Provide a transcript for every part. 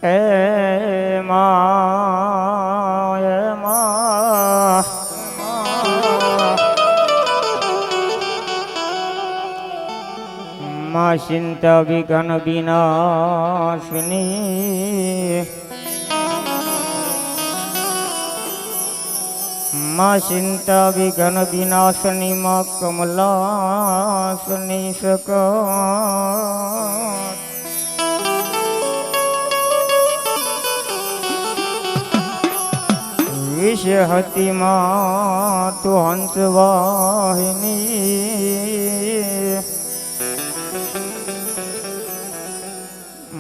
એ માં માં ચિંતા વિઘ્ન વિનાશિની માં ચિંતા વિઘ્ન વિનાશિની માં કમલાસની સક વિષ હતી માં તું હંસવાહિની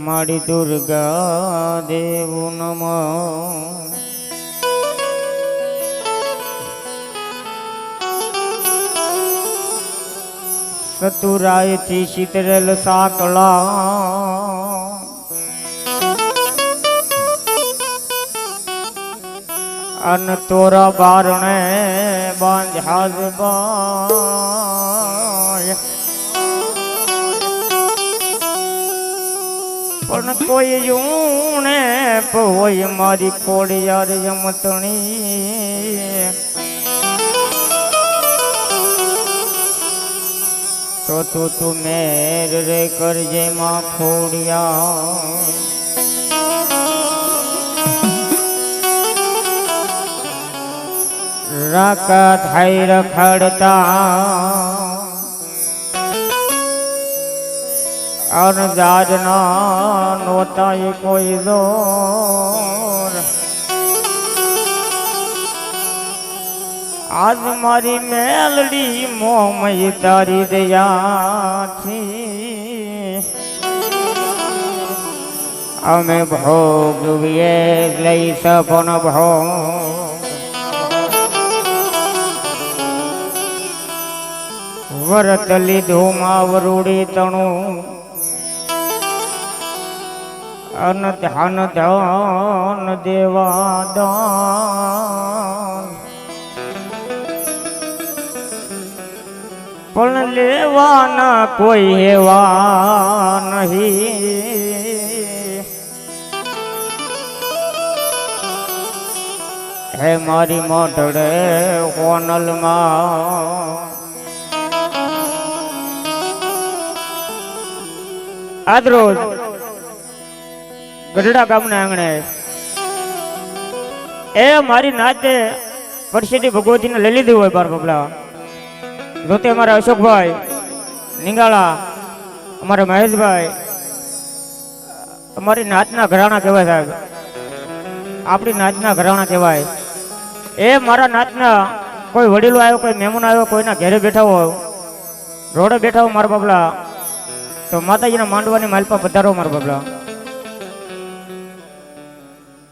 મારી દુર્ગા દેવું નમઃ સતુરાયથી શીતરેલ સાકલા અન તોરા બારણે બાંધ્યાજ બાય પણ કોઈ યુણે હોય મારી ખોડિયાર યમતણી તો તું મેર રે કરજે માં ખોડિયા રાકા થાય રખડતા અનજારના નોતાય કોઈ દોર આજ મારી મેલડી મોમય તારી દયાથી અમે ભોગવીએ લઈ સપન ભોગ વરત લીધું માવરૂડી તણું અન ધ્યાન ધન દેવા દાન પણ લેવાના કોઈ એવા નહીં હે મારી મોઢડે હોનલમાં આજ રોજ ગઢડા ગામના આંગણે એ મારી નાતે પરસેટી ભગવતીને લઈ લીધી હોય બાર બબલા જોતે અમારા અશોકભાઈ નિંગાળા અમારા મહેશભાઈ અમારી નાતના ઘરાણા કહેવાય સાહેબ આપણી નાતના ઘરાણા કહેવાય એ મારા નાતના કોઈ વડીલો આવ્યો કોઈ મહેમાન આવ્યો કોઈના ઘરે બેઠા હોય રોડે બેઠા હોય મારા બબલા તો માતાજીના માંડવાની માલપા પધારો મારા બબલા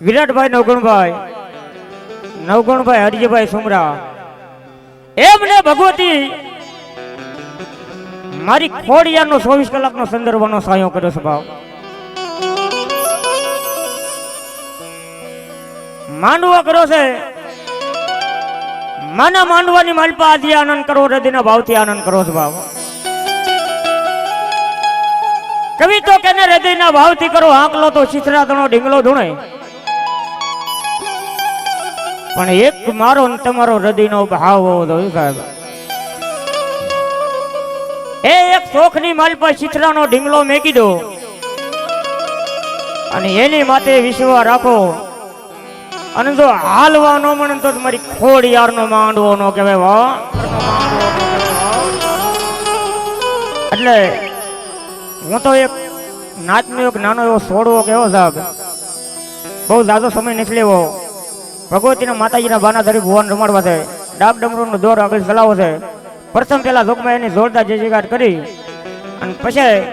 વિરાટભાઈ નવગુણભાઈ હરજીભાઈ સુમરા એમને ભગવતી મારી ખોડિયારનો 24 કલાકનો સંદર્ભનો સહાયો કર્યો છે ભાવ માંડવો કર્યો છે માના માંડવાની માલપા આદિ આનંદ કરો હૃદયના ભાવથી આનંદ કરો છે ભાવ કવિ તો કેને હૃદયના ભાવથી કરો આંકલો તો ચિત્રાતનો ઢીંગલો ધૂણે પણ એક મારો ને તમારો હૃદયનો ભાવ હોવો જોઈએ સાહેબ એ એક શોખની માલ પર ચિત્રાનો ઢીંગલો મેકી દો અને એની માથે વિશ્વાસ રાખો અને જો હાલવા ન મળે તો તમારી ખોડિયારનો માંડવો ન કહેવાય એટલે હું તો એક નાચનો એક નાનો એવો સોડવો કેવો સાહેબ બહુ જાજો સમય નથી લેવો ભગવતીના માતાજીના બાના ધરી ભુવન રમાડવા છે ડાક ડમરૂનો દોર આગળ ચલાવો છે પ્રથમ પેલા જોગમાં એની જોરદાર જય જયકાર કરી અને પછી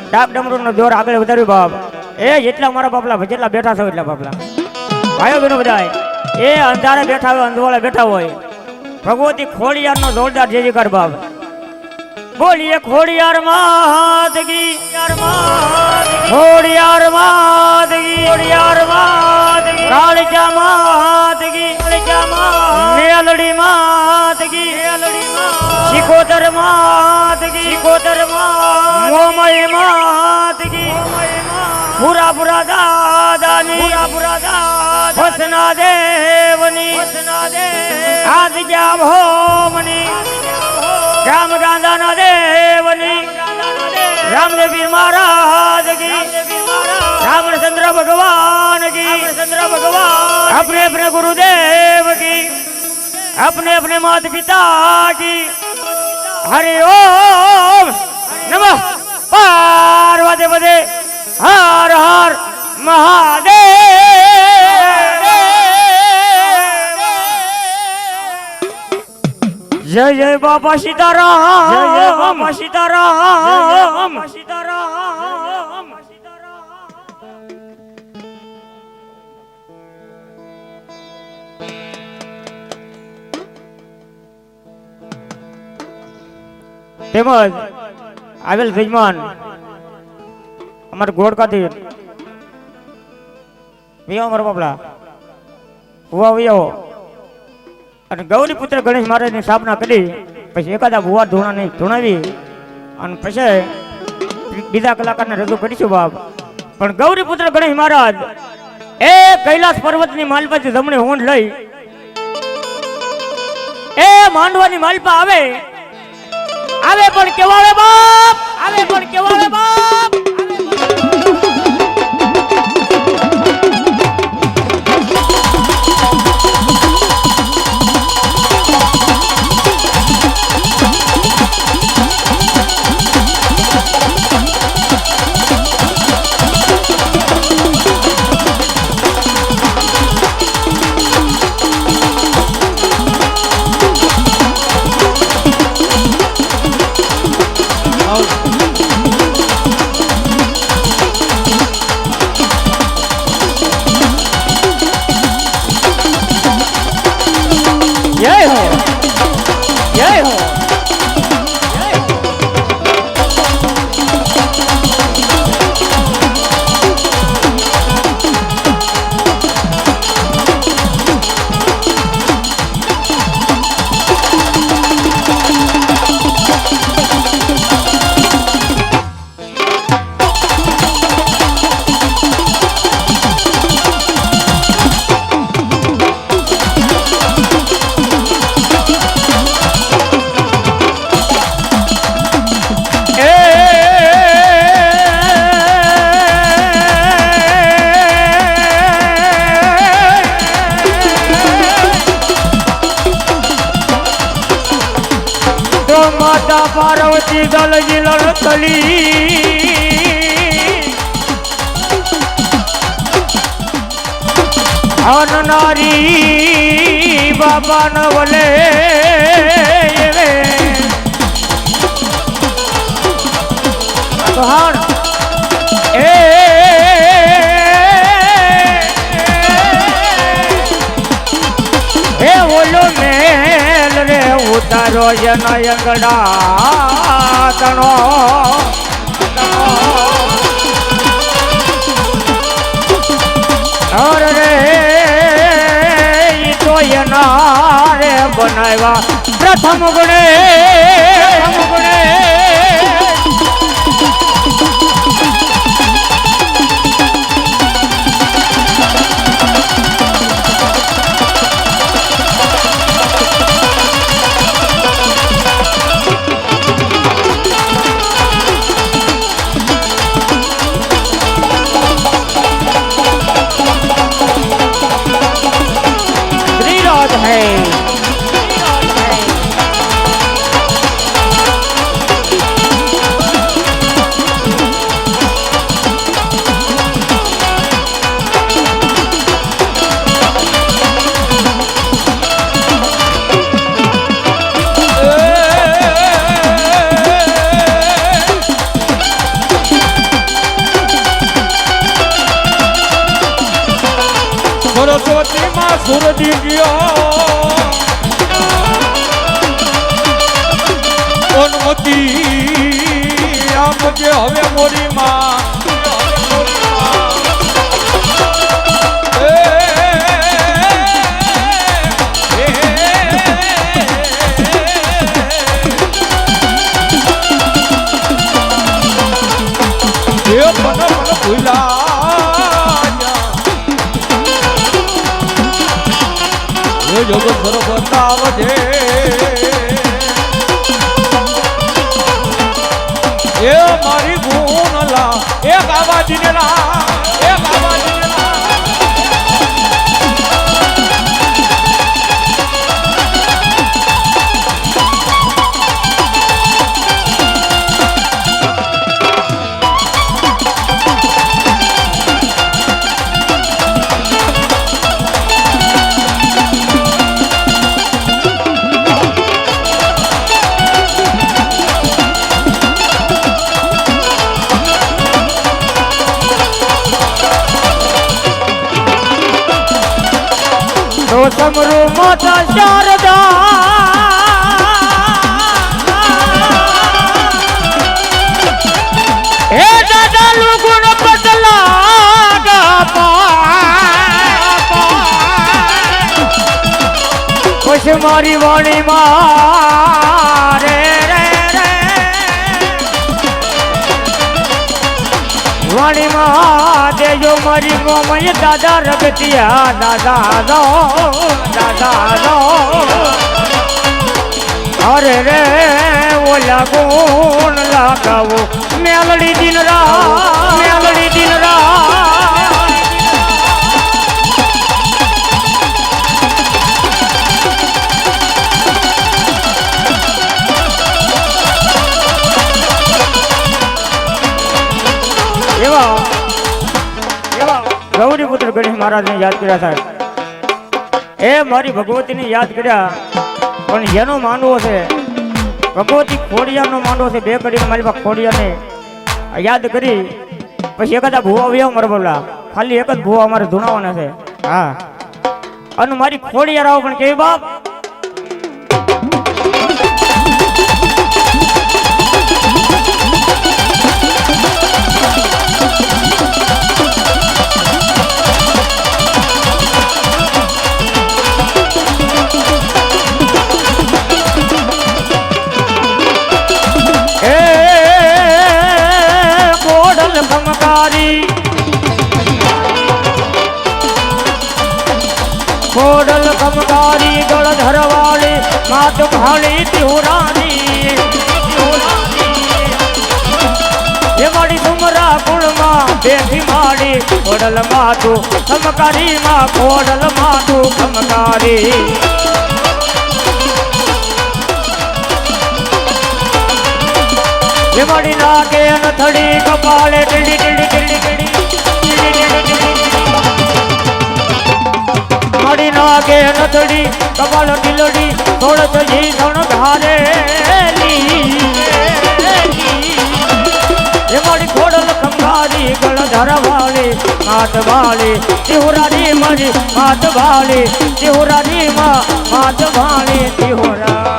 ડાક ડમરૂનો દોર આગળ વધાર્યું બાપ એ જેટલા મારા બાપલા જેટલા બેઠા છો એટલા બાપલા ભાઈઓ બહેનો બધા એ અંધારે બેઠા હોય અંધવાળે બેઠા હોય ભગવતી ખોડિયારનો જોરદાર જય જયકાર બાપ બોલીએ ખોડિયાર માતગી ખોડિયાર માતગી કાળજા માતગી મેલડી માતગી શિકોતર માતગી મોમય માતગી પૂરા દાદ વસના દેવની આજ જામ હોમની રામ ગાંધાના દેવની રામદેવી મહારાજ કી रामचंद्र भगवान की अपने अपने गुरुदेव की अपने अपने माता पिता की हरि ओम नमः पार्वती पदे हर हर महादेव जय जय बाबा सीताराम जय जय बाबा सीताराम सीताराम તેમજ આવેલ જજમાન અમારા ગોળકાથી વિયો મારા બાપલા ભુવા વિયો અને ગૌરી પુત્ર ગણેશ મહારાજની સ્થાપના કરી પછી એકાદા ભુવા ધૂણાની ધૂણાવી અને પછી બીજા કલાકારને રજૂ કરીશું બાપ પણ ગૌરી પુત્ર ગણેશ મહારાજ એ કૈલાસ પર્વતની માલપાથી જમણી હોંડ લઈ એ માંડવાની માલપા આવે પણ કેવાળે બાપ આવે પણ કેવાળે બાપ पार्वती दल जिलल तली अन नारी बाबा न बोले बोलो मेल रे उतारो जनयंगड़ा तनो और रे तो रे बनावा प्रथम गुणे सरस्वती माँ सूरज अनुमति आपजे हवे मोरी माँ भूला યોગ સર બતાવજે એ મારી ગુણલા એ ગાવાજીને લા એ ગાવાજીને લા સમરૂ માતા શારદા હે દાદા લુગુણ બદલા ખુશ મારી વાણી માં રે રે રે વાણી માં દેજો મારી ગોમય દાદા રગતિયા દાદા દો દાદા દો અરે રે ઓલા ગુણ લાગાવો મેલડી દિન રા મેલડી દિન રા એવા એવા ગૌરીપુત્ર ગણેશ મહારાજને યાદ કર્યા સાહેબ એ મારી ભગવતીને યાદ કર્યા પણ જેનો માંડવો છે ભગવતી ખોડિયારનો માંડવો છે બે કરીને મારી પાસે ખોડિયારને યાદ કરી પછી એક જ ભૂવા વ્યો મારે બોલા ખાલી એક જ ભૂવા અમારે ધૂણાવાના છે હા અને મારી ખોડિયાર આવો પણ કેવી બાપ ખોડલ કમકારી ગળ ધરવાળી માત ભાળી તિહોરાની એ માડી સુમરા કુળમાં બેઠી માડી ખોડલ માતું કમકારી માં ખોડલ માતું કમકારી એ માડી નાકે નથડી કપાળે ટીડી ટીડી ટીડી ટીડી માડી નાગે નથડી કપાળ ઢીલડી થોડસ જી ધણ ધારેલી એ માડી ખોડલ ખંભારી ગળ ધરવાળી માત વાળી તિહોરાની મારી માત વાળી તિહોરાની માત વાળી તિહોરા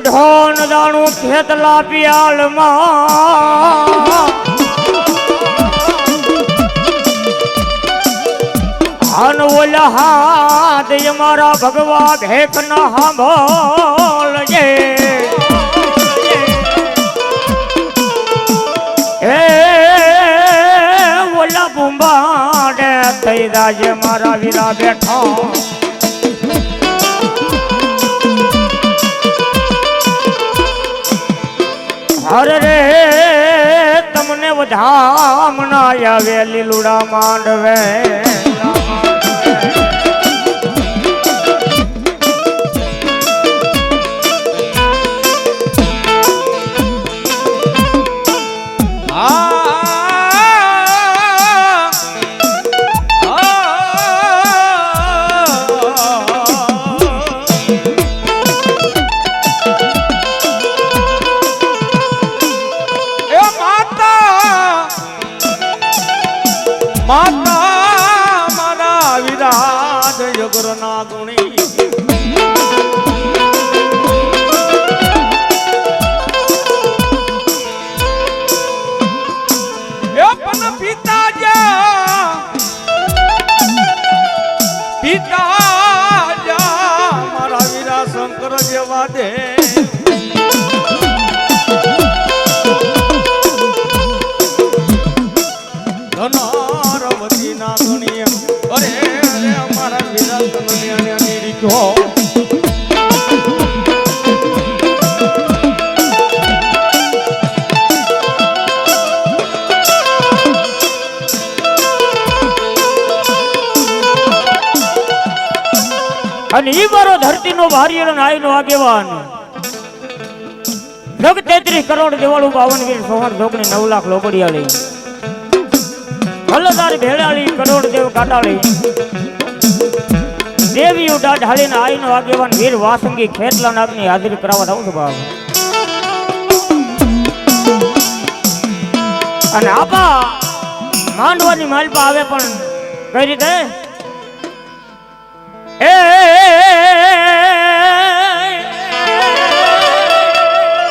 ધોન દાણું ખેતલા પિયાલમાં હન ઓલા હાથ મારા ભગવા ભેખ ના સાંભળજે એ ઓલા બુંબાડે થઈ રાજે મારા વીરા બેઠો હરે રે તમને વધામણા આવે લીલુડા માંડવે માતા મારા વિરાજ યગરના ગુણી એ પણ પિતા જા મારા વીરા શંકર જેવા દે ધનારવતી ના ગણીએ અરે અરે અમારા વીરા કનૈયાને નીરીખો અને ઈ મારો ધરતીનો ભારીનો નાયનો આગેવાન જગ 33 કરોડ દેવાળું 52 વીર સોહર જોગણી 9 લાખ લોબડિયાળી ભલદાર ભેળાળી કરોડ દેવ કાટાળી દેવી ઉડા ઢાળીને આઈનો આગેવાન વીર વાસંગી ખેતલા નાગની હાજરી કરાવવા આવું છું બાપ અને આપા માંડવાની માલપા આવે પણ કઈ રીતે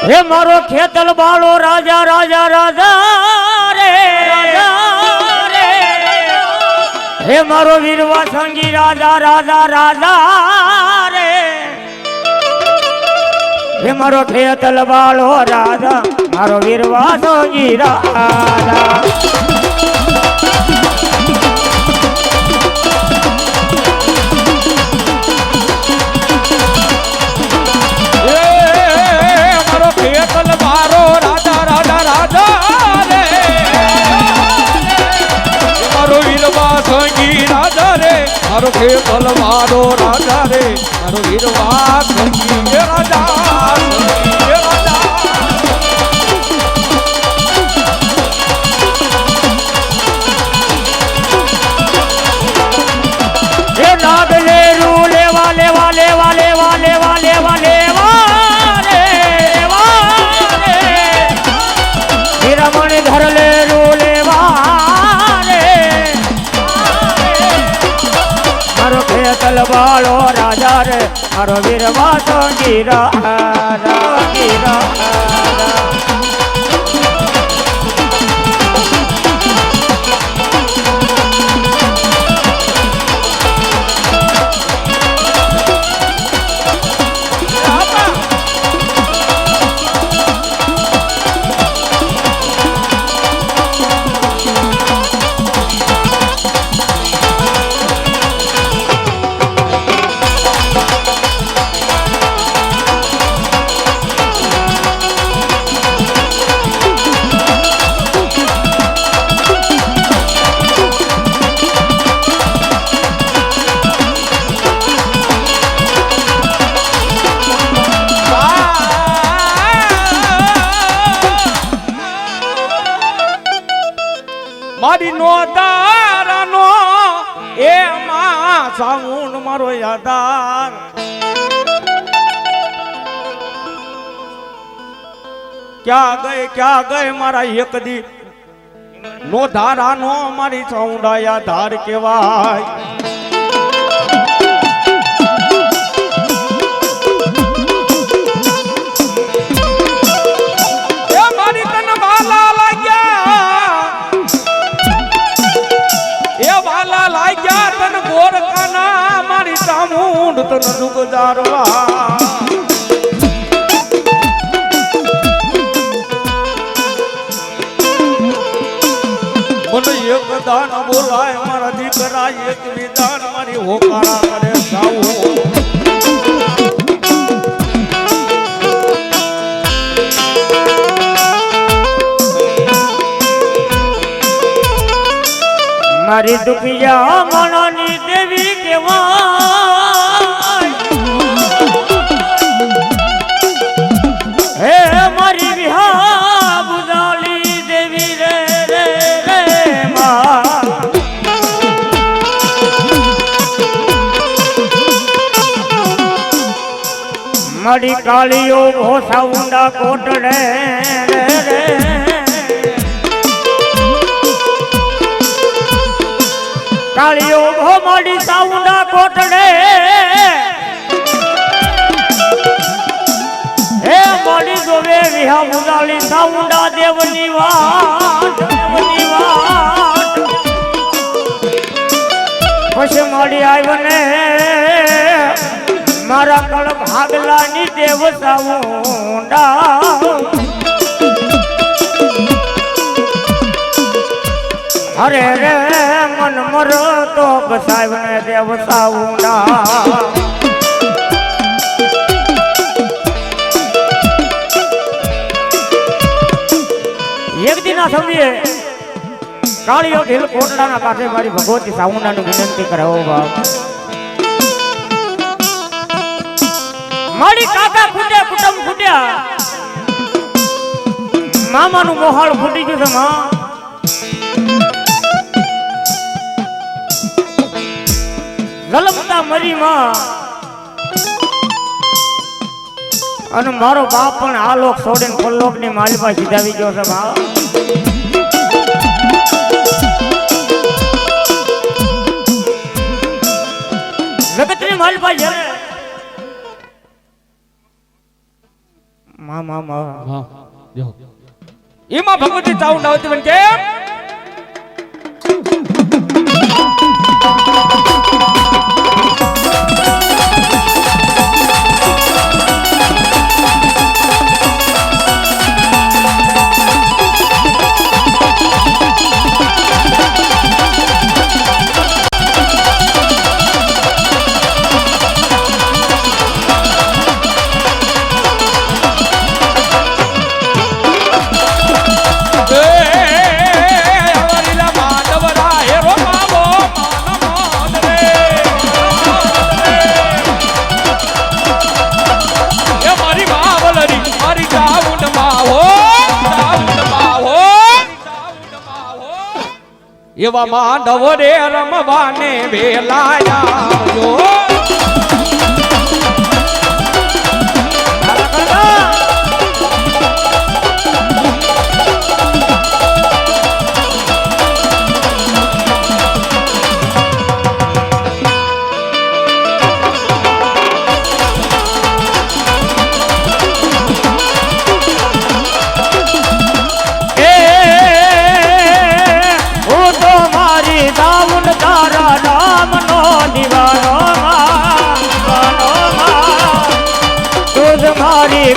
હે મારો ખેતલ બાળો રાજા રાજા રાજા રે હે મારો વીરવા સંગી રાજા રાજા રાજા રે હે મારો ખેતલ બાળો રાજા મારો વીરવા સંગી રાજા મારો રાજા રાજા રાજા રે મારો વીરવા સંગી રાજા રે મારો ખેતલ મારો રાજા રે મારો વીરવા સંગી રાજા હે નાગ લે રૂ લેવા લેવા લેવા લેવા લેવા લેવા લેવા રમણ ધર લે રોલે વારે મારો ખેતલ બાળો રાજા રે મારો વીરવા સંગી રાજા મારી નો તારાનો એ માં સાઉન્ડ મારો યાદાર ક્યાં ગઈ મારા એક દી નો ધારાનો મારી સાઉન્ડ યાદાર કેવાય મારી ચામુંડ તન દુગદારવા મને એક દાન બોલાય મારા દીકરા એક વિધાન મારી હોકારા કરે સાવું મારી દુખિયા મણની દેવી કેવાય હે મારી વિહા બુદાલી દેવી રે રે રે મારી કાળીઓ ભોસા ઊંડા કોટડે રે રે માડી સાઉન્ડા કોટડે હે માડી જોવે વિહા મુદાલી સાઉન્ડા દેવની વાત પછી માડી આવ્યો મારા કળ ભાગલાની દેવ સાઉન્ડા અરે રે મન મરો તો બસાવ ને દેવ સાઉન્ડા એક દિન આ સમયે કાળીઓ ઢીલ કોટડાના પાસે મારી ભગવતી સાઉન્ડાની વિનંતી કરાવો બાપ મારી કાકા ફૂટ્યા કુટુંબ ફૂટ્યા મામાનું મોહાળ ફૂટી ગયું છે માં જલમતા મરી માં અને મારો બાપ પણ આ લોક છોડીને પરલોક ની માલિપા સીધાવી ગયો છે માં જગત ની માલિપા છે એમાં ભગવતી ચાઉંડ આવતી બન કેમ એવા માંડવ રે રમવાને વેલાયા જો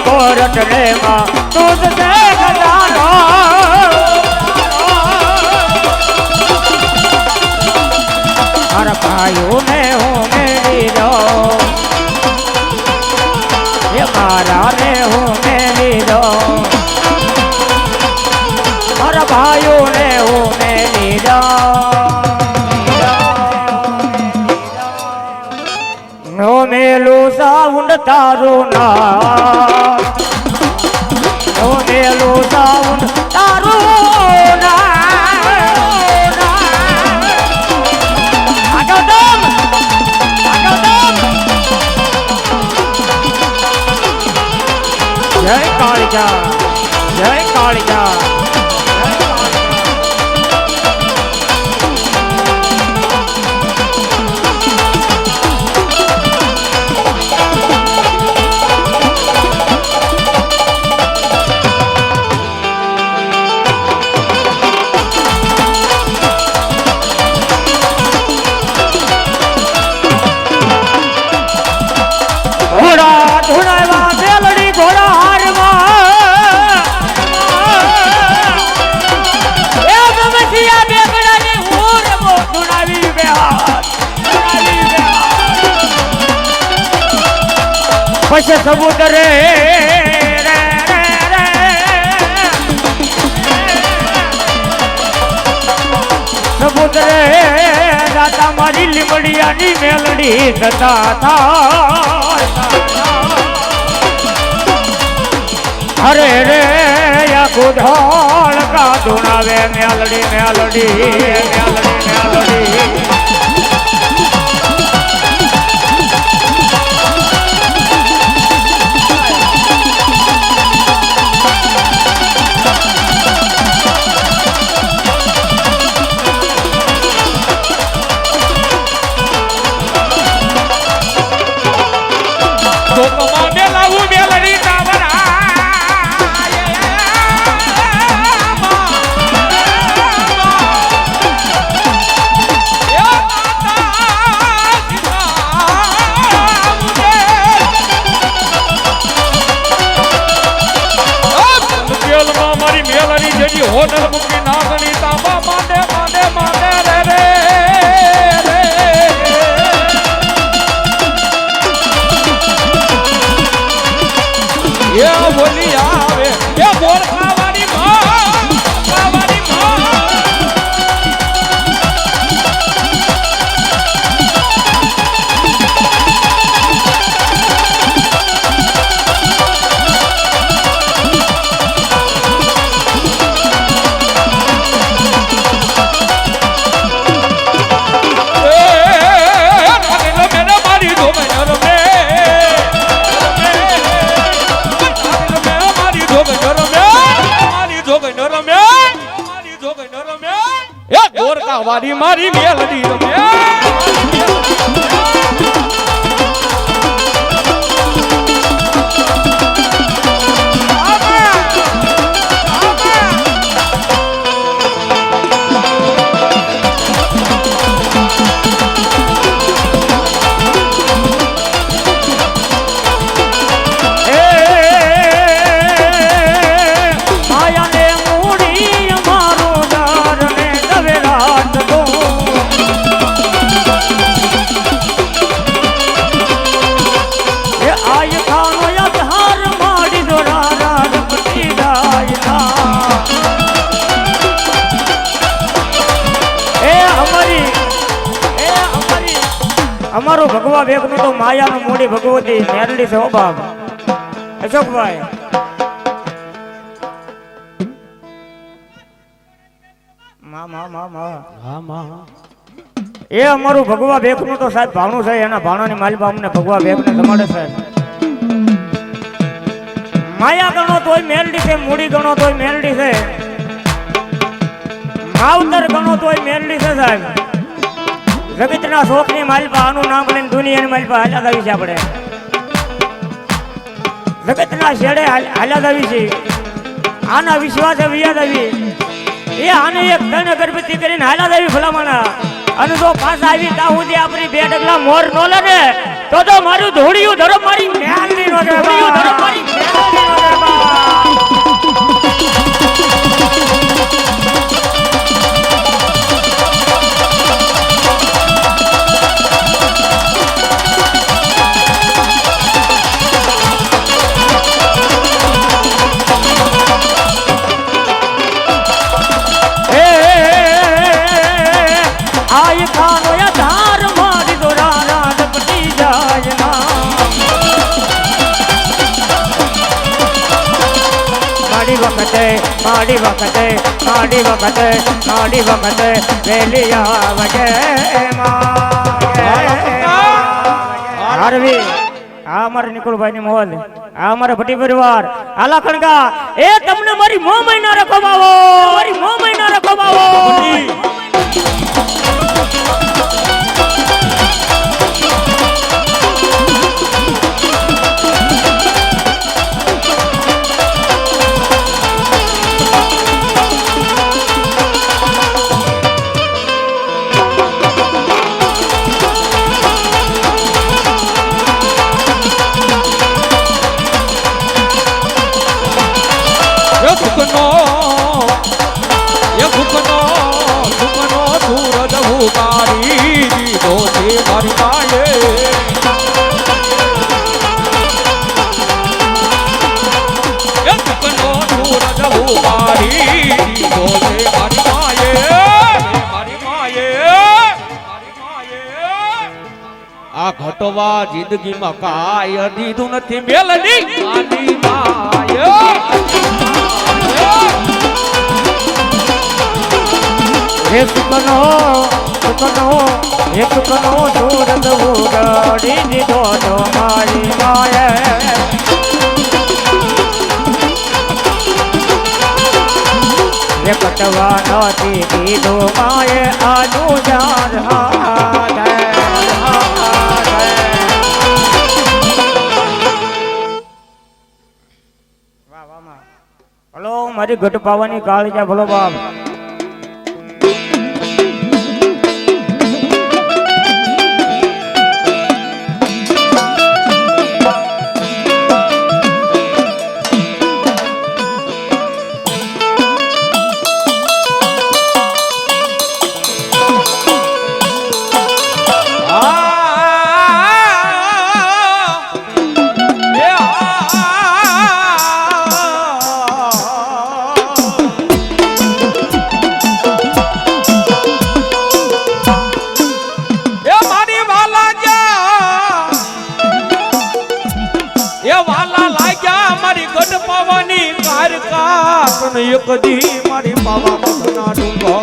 कोरट रे मां तुझ से खजानो हर भाइयों में हूँ मेरी रो ये मारा में हूँ मेरी रो हर भाइयों में हूँ मेरी रो नो मेलू साउंड तारू ना नो मेलू साउंड तारू ना आगो दम जय कालिका जय कालिका पश समुद्र रे समुद्र दाता मारी लिमड़िया नी मेलड़ी दता था अरे रे या कुढोल का धुनावे मेलड़ी मेलड़ी मेलड़ी मेलड़ी એ ગોરકા વાળી મારી મેલડી રમે અમારો ભગવા વેગનું તો માયાનું મોડી ભગવતી મેરડી છે હો બાપ અશોકભાઈ એ અમારું ભગવા વેગનું તો સાહેબ ભાણું છે એના ભાણાની માલિકા અમને ભગવા વેગને જમાડે છે માયા ગણો તોય મેરડી છે મૂડી ગણો તોય મેરડી છે માવતર ગણો તોય મેરડી છે સાહેબ જગતના શોખની માલિકા આનું નામ લઈને દુનિયાની માલિકા હાલ્યા આવી છે આપણે જગતના છેડે હાલ્યા આવી છે આના વિશ્વાસે વિયાદ આવી એ આને એક ધન ગર્ભવતી કરીને હાલ્યા આવી ભલામણા અને જો પાછા આવી તા સુધી આપણી બે ડગલા મોર નો લગે તો મારું ધોળિયું ધરમ મારી મેલની નો ધોળિયું ધરમ મારી મેલની નો માડી વખતે વેલિયા વગે હારવી આ અમારે નિકુલભાઈ ની મોહલ આ અમારા ભટ્ટી પરિવાર આલા ખણગા એ તમને મારી મો મહિના રખવાવો મારી મો મહિના રખવાવો આ ઘટવા જિંદગીમાં કાય દીધું નથી મેલડી આની માય એક કનો સૂરજ ઉગાડી દીધો જો મારી માએ કટવા નથી દીધો માએ આનું જાન હલો મારી ઘટ પાવાની કાળી છે ભલો બાપ એક દી મારી પાવા મધના ડુંગર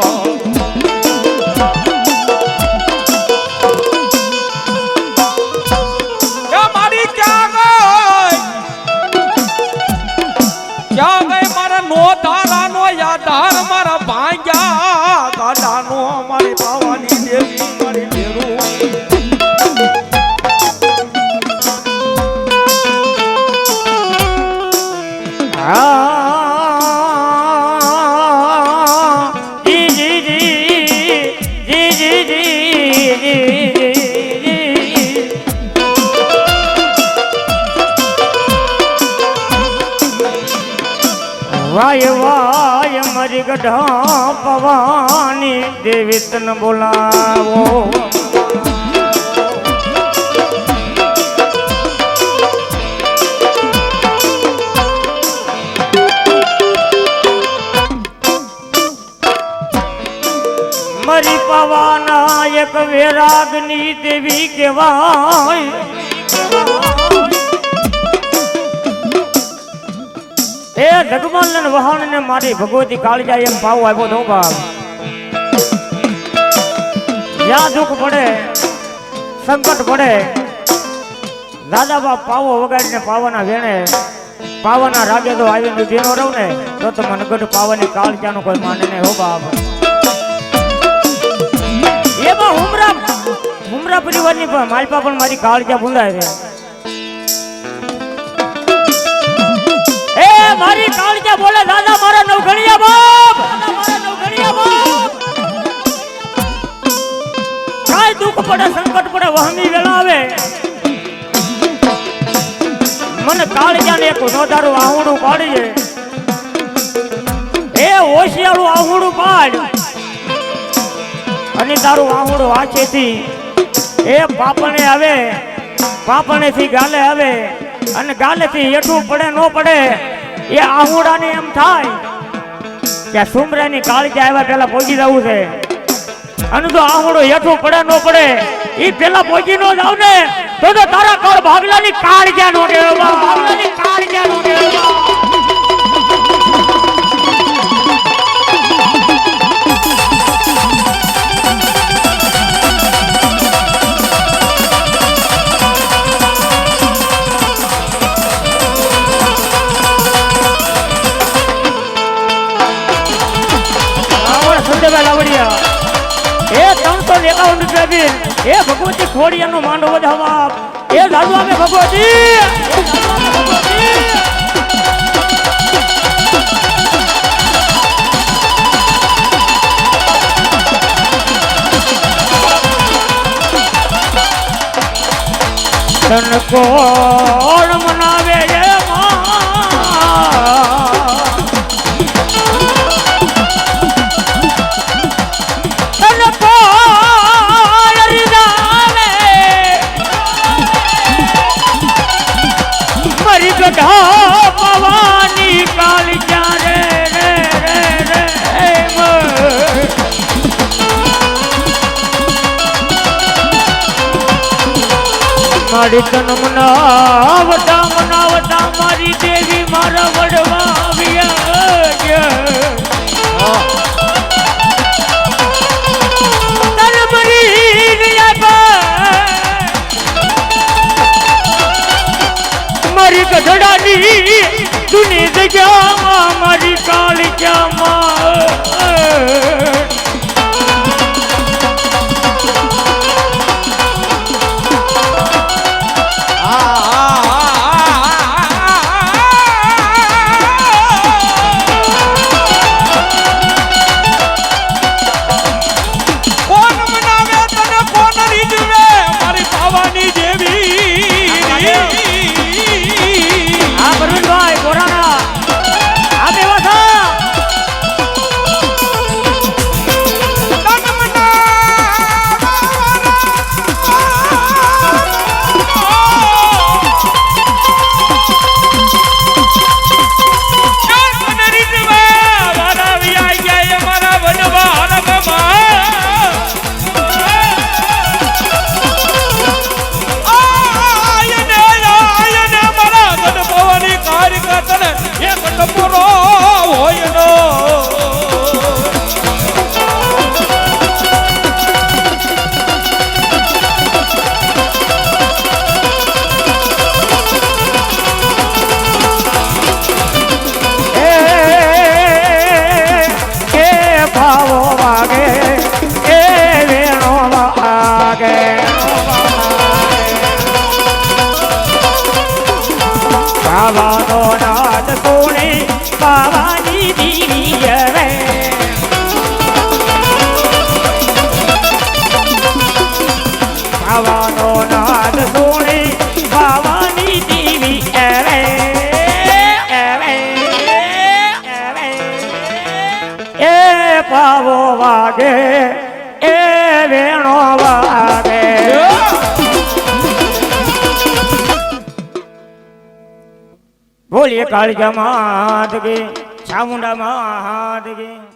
મારી ક્યાં ગઈ મારા નો તારા નો યાદાર મારા ભાંગ્યા રાજાનો મારી પાવાની દેવી મારી ભેરું વાય વાય મારી ગઢા ભવાની દેવી તન બોલાવો મારી પવાના એક વેરાગની દેવી કહેવાય એ જગમોહન વહાણ ને મારી ભગવતી કાળજા એમ ભાવ આવ્યો તો બાપ જ્યાં દુઃખ પડે સંકટ પડે દાદા બાપ પાવો વગાડીને પાવાના વેણે પાવાના રાગે તો આવીને બેનો રહું ને તો મને ગઢ પાવાની કાળજાનું કોઈ માને નહીં હો બાપ એમાં હુમરા પરિવારની માલપા પણ મારી કાળજા ભૂંડાય છે એ મારી કાળજા બોલે દાદા મારા નવઘણિયા બાપ કાઈ દુઃખ પડે સંકટ પડે વહમી વેળા આવે મને કાળજાને એક નોધારું આહુડું પાડીએ એ હોશિયાળું આહુડું પાડ અને તારું આહુડું વાંચેથી એ પાપણે આવે પાપણેથી ગાલે આવે અને ગાલેથી હેઠું પડે ન પડે એ આહુડાને એમ થાય કે સુમરાની કાળજા આવ્યા પેલા પહોંચી જવું છે અને જો આહુડો હેઠું પડે ન પડે એ પેલા પહોંચી ન જાવ ને તો તારા કળ ભાગલાની કાળજા નો કેળવા ભાગલાની કાળજા નો કેળવા એ 351 રૂપિયા બિલ એ ભગવતી ખોડિયાનો માંડો વધાવા એ દાદુ આવે ભગવતી તન કોણ મનાવે એ પવાની કાળજા રે રે રે રે મારી તન મનાવતા મારી દેવી મારા વડવા આવ્યા તન મરી મારી ગઢડાની દુની જગ્યામાં મારી કાળજામાં પાવાનો નાદ સોણે પાવાની દીવી રે પાવાનો નાદ સોણે પાવાની દીવી રે એ પાવો વાગે એ વેણો વાગે બોલીએ કાળજા માત કી ચામુંડા માત કી